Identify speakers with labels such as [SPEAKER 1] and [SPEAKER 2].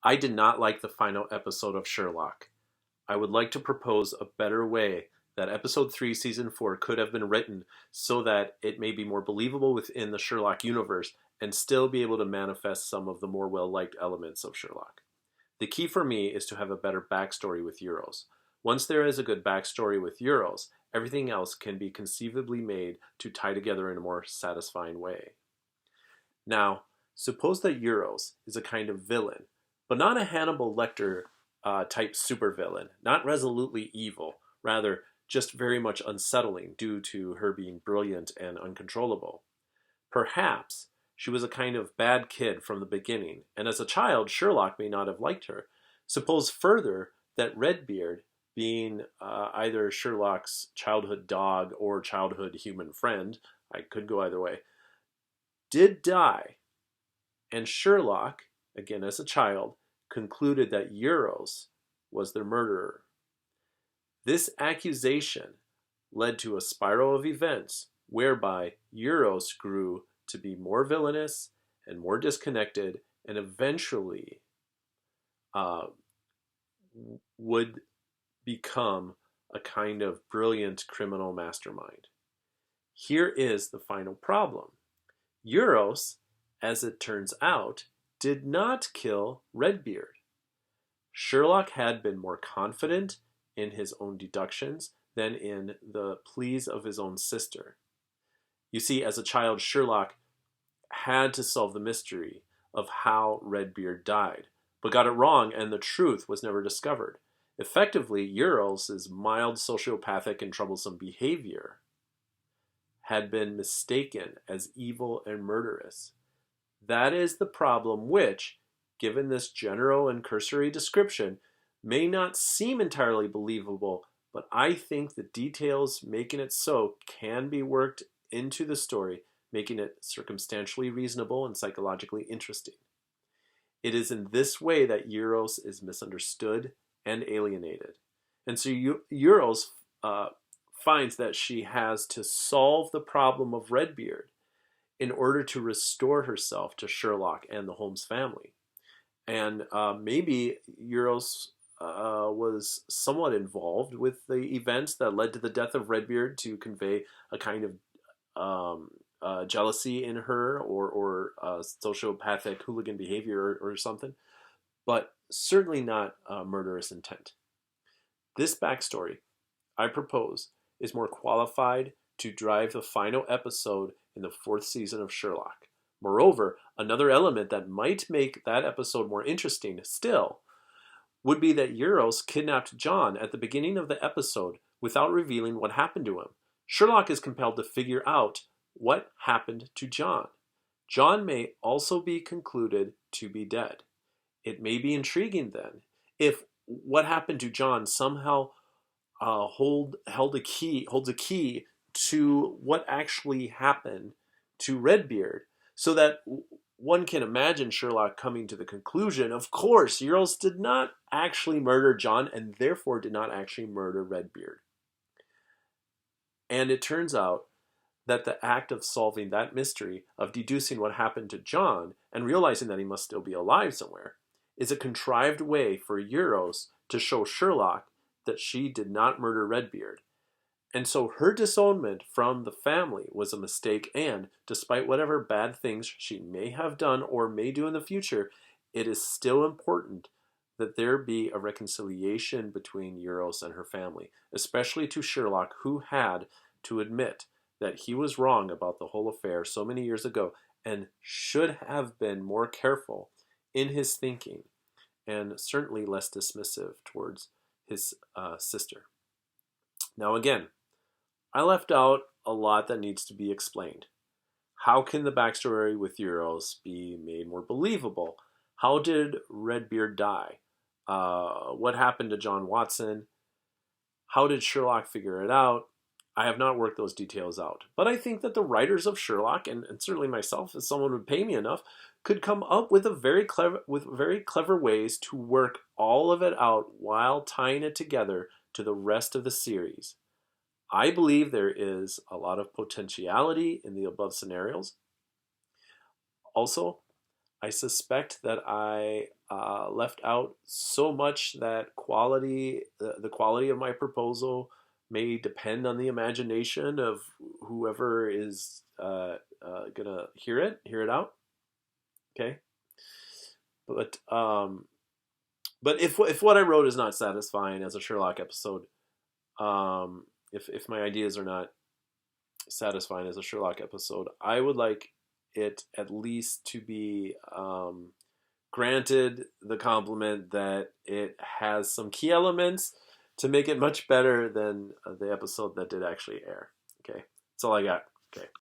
[SPEAKER 1] I did not like the final episode of Sherlock. I would like to propose a better way that episode 3, season 4 could have been written so that it may be more believable within the Sherlock universe and still be able to manifest some of the more well liked elements of Sherlock. The key for me is to have a better backstory with Euros. Once there is a good backstory with Euros, everything else can be conceivably made to tie together in a more satisfying way. Now, suppose that Euros is a kind of villain, but not a Hannibal Lecter type supervillain, not resolutely evil, rather just very much unsettling due to her being brilliant and uncontrollable. Perhaps she was a kind of bad kid from the beginning, and as a child, Sherlock may not have liked her. Suppose further that Redbeard, being either Sherlock's childhood dog or childhood human friend, I could go either way, did die, and Sherlock, again as a child, concluded that Euros was their murderer. This accusation led to a spiral of events whereby Euros grew to be more villainous and more disconnected and eventually uh, would become a kind of brilliant criminal mastermind. Here is the final problem. Euros, as it turns out, did not kill Redbeard. Sherlock had been more confident in his own deductions than in the pleas of his own sister. You see, as a child, Sherlock had to solve the mystery of how Redbeard died, but got it wrong and the truth was never discovered. Effectively, Euros' mild sociopathic and troublesome behavior had been mistaken as evil and murderous. That is the problem which, given this general and cursory description, may not seem entirely believable, but I think the details making it so can be worked into the story, making it circumstantially reasonable and psychologically interesting. It is in this way that Euros is misunderstood and alienated. And so Euros finds that she has to solve the problem of Redbeard in order to restore herself to Sherlock and the Holmes family. And maybe Euros was somewhat involved with the events that led to the death of Redbeard to convey a kind of jealousy in her or sociopathic hooligan behavior or something, but certainly not murderous intent. This backstory, I propose, is more qualified to drive the final episode in the 4th season of Sherlock. Moreover, another element that might make that episode more interesting still would be that Euros kidnapped John at the beginning of the episode without revealing what happened to him. Sherlock is compelled to figure out what happened to John. John may also be concluded to be dead. It may be intriguing then if what happened to John somehow holds a key to what actually happened to Redbeard, so that one can imagine Sherlock coming to the conclusion, of course, Euros did not actually murder John and therefore did not actually murder Redbeard. And it turns out that the act of solving that mystery, of deducing what happened to John and realizing that he must still be alive somewhere, is a contrived way for Euros to show Sherlock that she did not murder Redbeard. And so her disownment from the family was a mistake, and despite whatever bad things she may have done or may do in the future, it is still important that there be a reconciliation between Euros and her family, especially to Sherlock, who had to admit that he was wrong about the whole affair so many years ago and should have been more careful in his thinking and certainly less dismissive towards his sister. Now again, I left out a lot that needs to be explained. How can the backstory with Euros be made more believable? How did Redbeard die? What happened to John Watson? How did Sherlock figure it out? I have not worked those details out. But I think that the writers of Sherlock, and certainly myself, if someone would pay me enough, could come up with very clever ways to work all of it out while tying it together to the rest of the series. I believe there is a lot of potentiality in the above scenarios. Also, I suspect that I left out so much that the quality of my proposal may depend on the imagination of whoever is gonna hear it out. Okay, but if what I wrote is not satisfying as a Sherlock episode, if my ideas are not satisfying as a Sherlock episode, I would like it at least to be granted the compliment that it has some key elements to make it much better than the episode that did actually air. Okay, that's all I got. Okay.